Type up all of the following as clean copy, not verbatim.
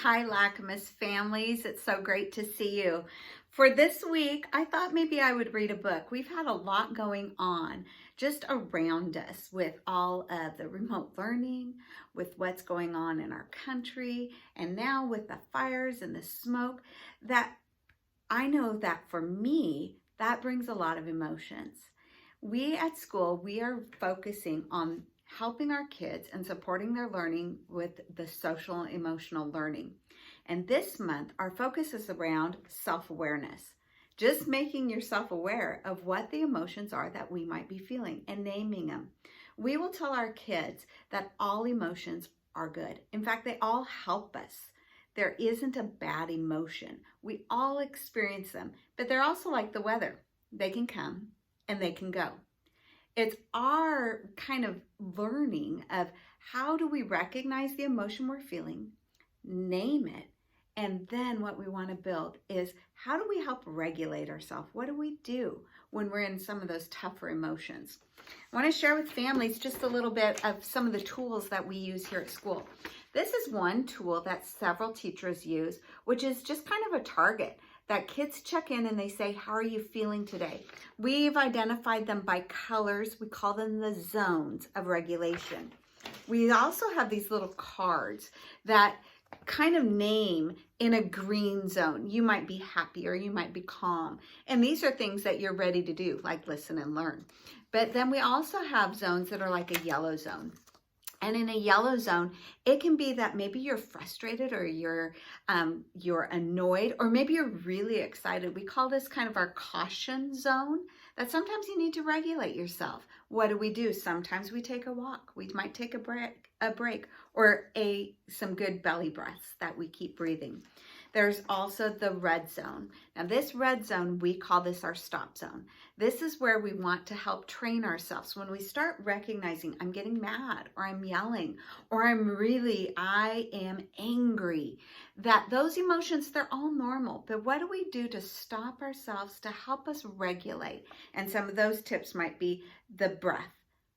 Hi, Lackamas families. It's so great to see you. For this week, I thought maybe I would read a book. We've had a lot going on just around us with all of the remote learning, with what's going on in our country, and now with the fires and the smoke, that I know that for me, that brings a lot of emotions. We at school, we are focusing on helping our kids and supporting their learning with the social and emotional learning. And this month, our focus is around self-awareness. Just making yourself aware of what the emotions are that we might be feeling and naming them. We will tell our kids that all emotions are good. In fact, they all help us. There isn't a bad emotion. We all experience them, but they're also like the weather. They can come and they can go. It's our kind of learning of how do we recognize the emotion we're feeling, name it, and then what we want to build is how do we help regulate ourselves? What do we do when we're in some of those tougher emotions? I want to share with families just a little bit of some of the tools that we use here at school. This is one tool that several teachers use, which is just kind of a target that kids check in and they say, how are you feeling today? We've identified them by colors. We call them the zones of regulation. We also have these little cards that kind of name in a green zone. You might be happy or you might be calm. And these are things that you're ready to do, like listen and learn. But then we also have zones that are like a yellow zone. And in a yellow zone, it can be that maybe you're frustrated or you're annoyed, or maybe you're really excited. We call this kind of our caution zone, that sometimes you need to regulate yourself. What do? Sometimes we take a walk. We might take a break, or some good belly breaths that we keep breathing. There's also the red zone. Now this red zone, we call this our stop zone. This is where we want to help train ourselves. When we start recognizing I'm getting mad, or I'm yelling, or I am angry, that those emotions, they're all normal. But what do we do to stop ourselves to help us regulate? And some of those tips might be the breath,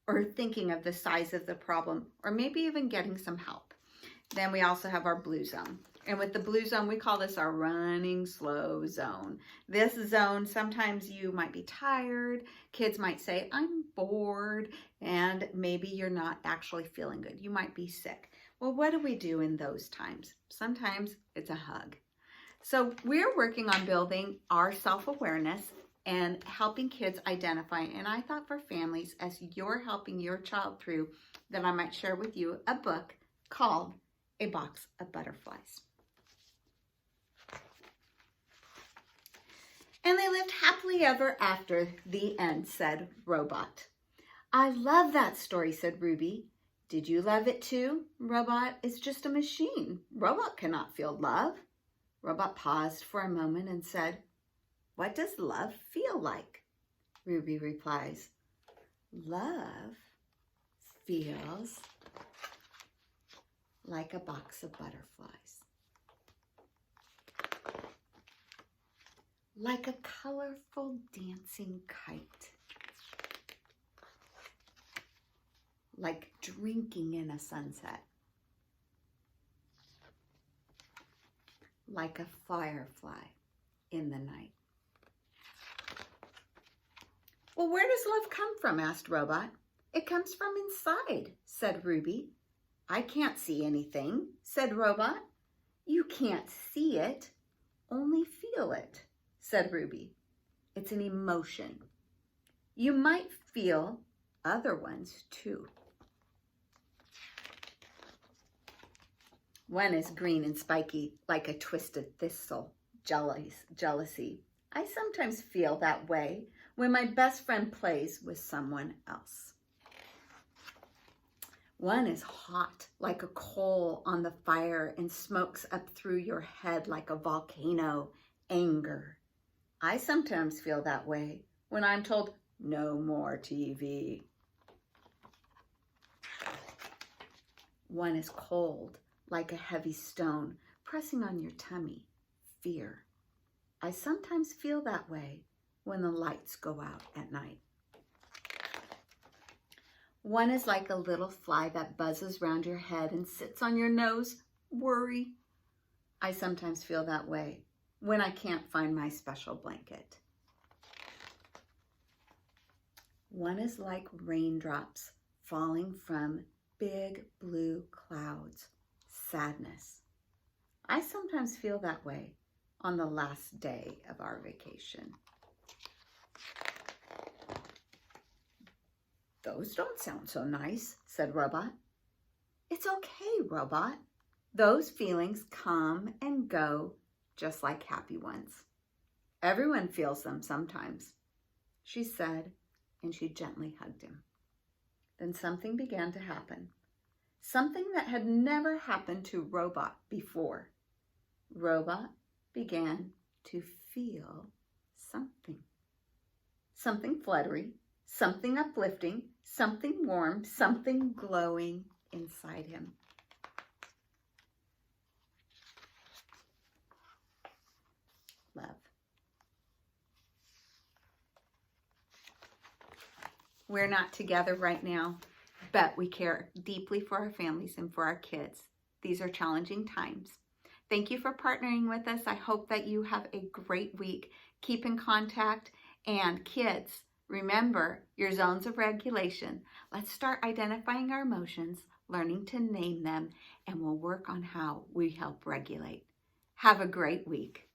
or thinking of the size of the problem, or maybe even getting some help. Then we also have our blue zone. And with the blue zone, we call this our running slow zone. This zone, sometimes you might be tired. Kids might say, I'm bored, and maybe you're not actually feeling good. You might be sick. Well, what do we do in those times? Sometimes it's a hug. So we're working on building our self-awareness and helping kids identify. And I thought for families, as you're helping your child through, that I might share with you a book called A Box of Butterflies. And they lived happily ever after, the end, said Robot. I love that story, said Ruby. Did you love it too? Robot is just a machine. Robot cannot feel love. Robot paused for a moment and said, what does love feel like? Ruby replies, love feels like a box of butterflies. Like a colorful dancing kite. Like drinking in a sunset. Like a firefly in the night. Well, where does love come from? Asked Robot. It comes from inside, said Ruby. I can't see anything, said Robot. You can't see it, only feel it, said Ruby. It's an emotion. You might feel other ones too. One is green and spiky, like a twisted thistle, jealousy. I sometimes feel that way when my best friend plays with someone else. One is hot, like a coal on the fire, and smokes up through your head like a volcano, anger. I sometimes feel that way when I'm told, no more TV. One is cold, like a heavy stone, pressing on your tummy, fear. I sometimes feel that way when the lights go out at night. One is like a little fly that buzzes round your head and sits on your nose, worry. I sometimes feel that way when I can't find my special blanket. One is like raindrops falling from big blue clouds. Sadness. I sometimes feel that way on the last day of our vacation. Those don't sound so nice, said Robot. It's okay, Robot. Those feelings come and go just like happy ones. Everyone feels them sometimes, she said, and she gently hugged him. Then something began to happen. Something that had never happened to Robot before. Robot began to feel something. Something fluttery, something uplifting, something warm, something glowing inside him. Love. We're not together right now, but we care deeply for our families and for our kids. These are challenging times. Thank you for partnering with us. I hope that you have a great week. Keep in contact. And kids, remember your zones of regulation. Let's start identifying our emotions, learning to name them, and we'll work on how we help regulate. Have a great week.